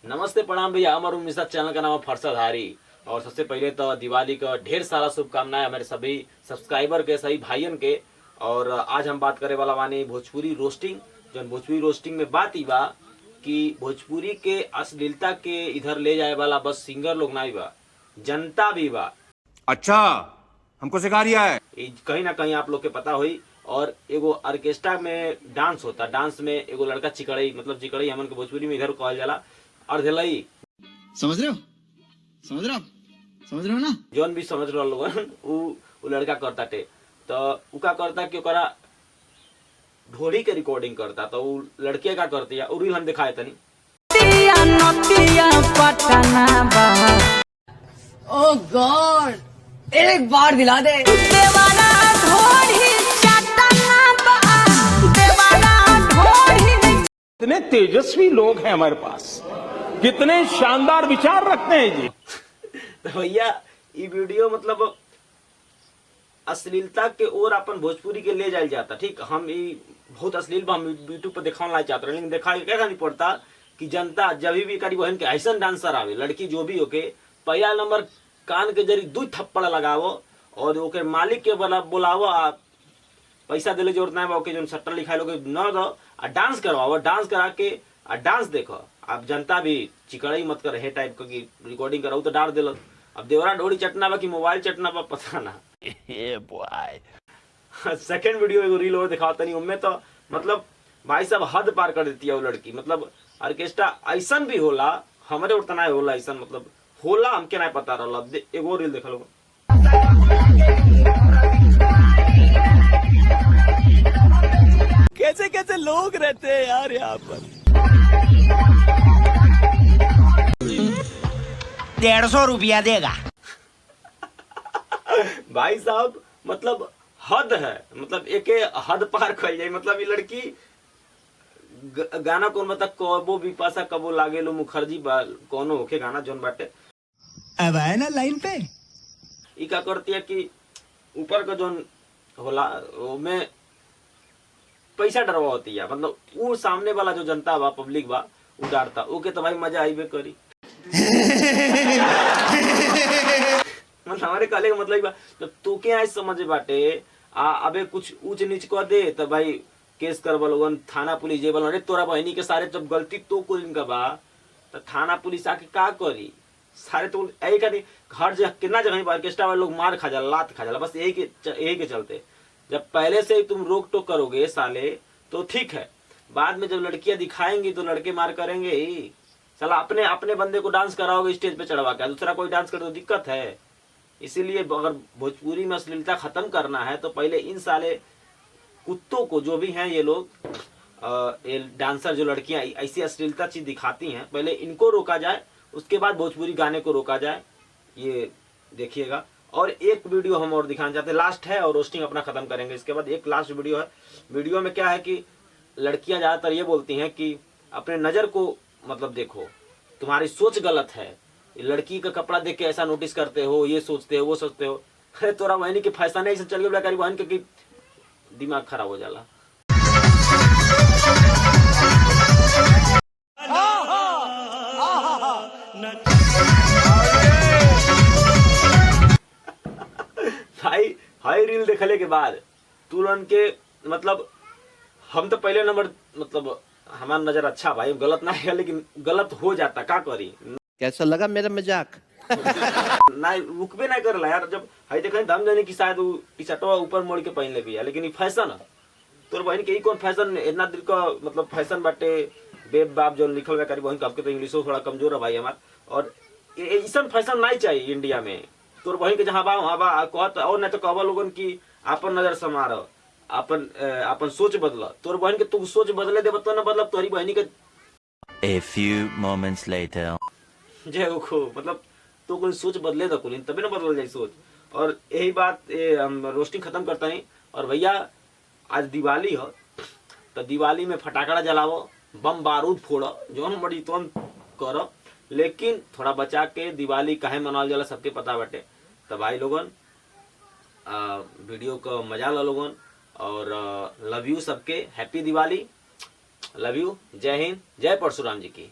नमस्ते प्रणाम भैया, हमारे मिसा चैनल का नाम है फरसाधारी। और सबसे पहले तो दिवाली का ढेर सारा शुभकामनाएं हमारे सभी सब्सक्राइबर के, सभी भाइयों के। और आज हम बात करे वाला बानी भोजपुरी रोस्टिंग। जो भोजपुरी रोस्टिंग में बात ही बा कि भोजपुरी के अश्लीलता के इधर ले जाए वाला बस सिंगर लोग नहीं बा, जनता भी बा। अच्छा, हमको सिखा रिया है। कहीं ना कहीं आप लोग के पता हुई। और एगो ऑर्केस्ट्रा में डांस होता, डांस में एगो लड़का चिकड़ई, मतलब चिकड़ई हमन के भोजपुरी में इधर कहल जाला अर्धलई। समझ रहे हो? समझ रहे हो ना? जौन भी समझ रहा लोगन उ लड़का करता टे तो उ का करता कि ओकरा ढोड़ी के रिकॉर्डिंग करता, तो उ लड़के का करती है और हम दिखाए तनी। ओह गॉड, एक बार दिला दे। देवाना ढोड़ी चटना बा, देवाना ढोड़ी। कितने तेजस्वी लोग हैं हमारे पास, कितने शानदार विचार रखते हैं जी। तो भैया ये वीडियो मतलब अश्लीलता के ओर अपन भोजपुरी के ले जाया जाता। ठीक, हम ये बहुत अश्लील हम यूट्यूब पर दिखाना चाहते हैं, लेकिन देखा क्या नहीं पड़ता कि जनता जब भी करी बहन के ऐसा डांसर आवे, लड़की जो भी होके, पहला नंबर कान के जरिए 2 थप्पड़ लगावो और ओके मालिक के बोलावो, आप पैसा दिले जरूरत नहीं बा, जो सट्टर लिखा लोग न दो, डांस करवाओ, डांस करा के डांस देखो। आप जनता भी चिकड़ाई मत कर हे टाइप की रिकॉर्डिंग कराऊ तो डाल दिल। अब देवरा ढोड़ी चटना बा कि मोबाइल चटना बा पता ना। सेकंड वीडियो एगो रील और दिखाता नहीं, उनमें तो मतलब भाई साहब हद पार कर देती है वो लड़की। मतलब ऑर्केस्ट्रा ऐसा भी होला, हमारे उतना होला ऐसा, मतलब होला हमके नहीं पता रहा। एगो रील देख लो। कैसे कैसे लोग रहते हैं यार यहाँ पर। 150 रुपया देगा। भाई साहब मतलब हद है, मतलब एक हद पार कर जाए। मतलब ये लड़की गाना कौन बता, कबो बिपाशा कबो लागेलो मुखर्जी कौनो होके गाना जोन बाटे, अब आए ना लाइन पे। ई का करती है कि ऊपर का जोन होला में पैसा डरवा होती है। मतलब वो सामने वाला जो जनता बा, पब्लिक बा, वो डरता ओके तो भाई मजा आईबे करी। मतलब हमारे काले का मतलब बा तो तू के आज समझे बाटे अबे कुछ ऊंच नीच कर दे तो भाई केस कर बलोगन, थाना पुलिस जे बल। तोरा बहनी के सारे जब गलती तो को इनका बा तो थाना पुलिस आके का करी सारे। तो यही कहती हर जगह कितना जगह ऑर्केस्ट्रा वाले लोग मार खा जाला, लात खा जाला, बस यही के चलते। जब पहले से ही तुम रोक टोक करोगे साले तो ठीक है, बाद में जब लड़कियां दिखाएंगी तो लड़के मार करेंगे ही। साला अपने बंदे को डांस कराओगे स्टेज पे चढ़वा के, दूसरा कोई डांस करे तो दिक्कत है। इसीलिए अगर भोजपुरी में अश्लीलता खत्म करना है तो पहले इन साले कुत्तों को, जो भी हैं ये लोग ये डांसर, जो लड़कियां ऐसी अश्लीलता चीज दिखाती हैं, पहले इनको रोका जाए, उसके बाद भोजपुरी गाने को रोका जाए। ये देखिएगा। और एक वीडियो हम और दिखाना चाहते हैं, लास्ट है, और रोस्टिंग अपना खत्म करेंगे। इसके बाद एक लास्ट वीडियो है। वीडियो में क्या है कि लड़कियां ज्यादातर ये बोलती हैं कि अपने नजर को मतलब देखो, तुम्हारी सोच गलत है, लड़की का कपड़ा देख के ऐसा नोटिस करते हो, ये सोचते हो, वो सोचते हो। अरे तोरा बहनी के फैसला नहीं चल गया करी बहन के दिमाग खराब हो जाला। भाई हाई रील देखले के बाद तुरंत के मतलब हम तो पहले नंबर, मतलब हमारा नजर अच्छा भाई, गलत ना है, लेकिन गलत हो जाता, का करी। कैसा लगा मेरा मजाक? ना रुकबे ना करला यार। जब हाई देखे दम जाने की शायद वो टी शर्टवा ऊपर मोड़ के पहन ले भी है, लेकिन ये फैशन है। तोर बहन के कौन फैशन, इतना दिल का मतलब फैशन बाटे। बेब बाप जो लिखल बा करी बहन का, आपके तो इंग्लिशो थोड़ा कमजोर है भाई हमार। और ऐसा फैशन नहीं चाहिए इंडिया में। तोर बहन के जहाँ बा वहाँ बा कहत, और नहीं तो कहवा लोगन की आपन नजर समार, अपन सोच बदला। तोर बहन के तू सोच बदले दे तो ना बदला तोरी बहनी के। A few moments later. जय हो, मतलब तो कोई सोच बदले तो कुल तभी ना बदल जाए सोच। और यही बात हम रोस्टिंग खत्म करता नहीं। और भैया आज दिवाली हो तो दिवाली में फटाकड़ा जलावो, बम बारूद फोड़ो, जो बड़ी तो करो, लेकिन थोड़ा बचा के। दिवाली काहे मनावल जाला सबके पता बाटे। तो भाई लोगन वीडियो को मजा लो लोगन, और लव यू सबके, हैप्पी दिवाली, लव यू, जय हिंद, जय परशुराम जी की।